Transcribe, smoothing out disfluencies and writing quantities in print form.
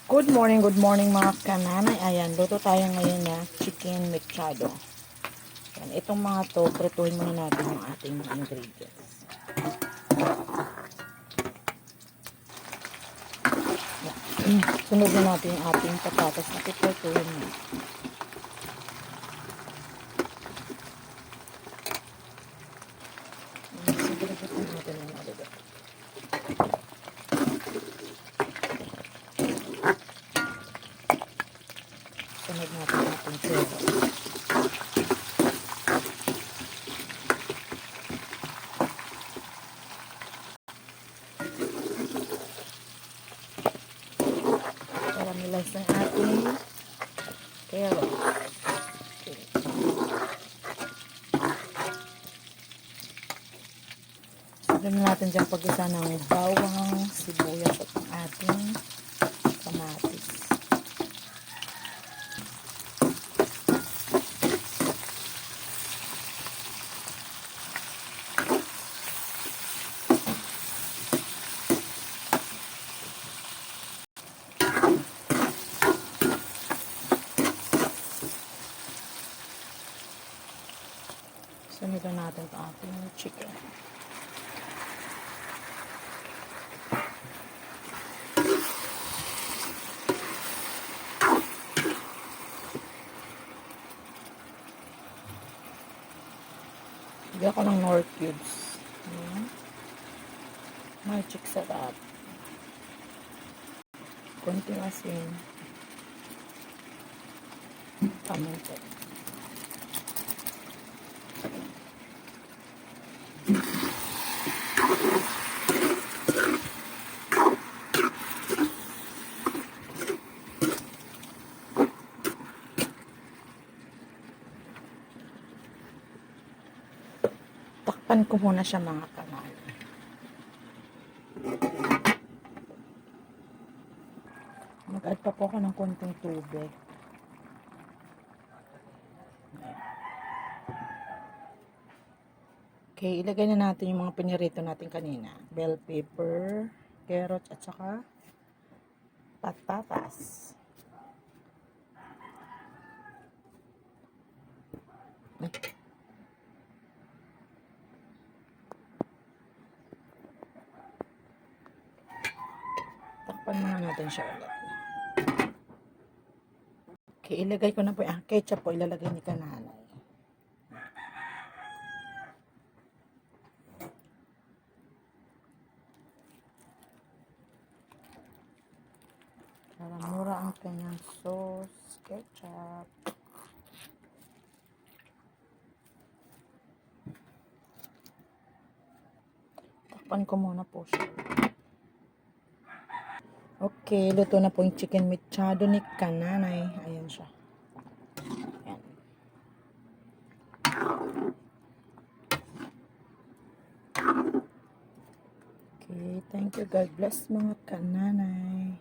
Good morning mga kananay. Ayan, luto tayo ngayon na chicken mechado. Ayan, itong mga to, prituhin muna natin yung ating mga ingredients. Ayan. Sunod na natin yung ating patatas na piprituhin mo. Siguraduhin natin yung alibay. Sunod natin yung ating chero. Caramelized ng ating carrot. Okay. Sunod na natin dyan pag-isa ng bawang, sibuyas at ang ating kamatis. Sunod na natin ang ating chicken. Hindi ako ng Nor cubes. Ayan. Magic sarap. Konting asin. Paminta. Takpan ko muna siya mga kanal. Mag-add pa po ako ng konting tubig. Okay, ilagay na natin yung mga pinirito natin kanina. Bell pepper, carrots, at saka patatas. Takpan muna natin siya ulit. Okay, ilagay ko na po yung ketchup po, ilalagay ni kananay. Para mura ang kanyang sauce, ketchup. Takpan ko muna po siya. Okay, luto na po yung chicken mechado ni kananay. Ayan siya. Ayan. Okay, thank you. God bless mga kananay.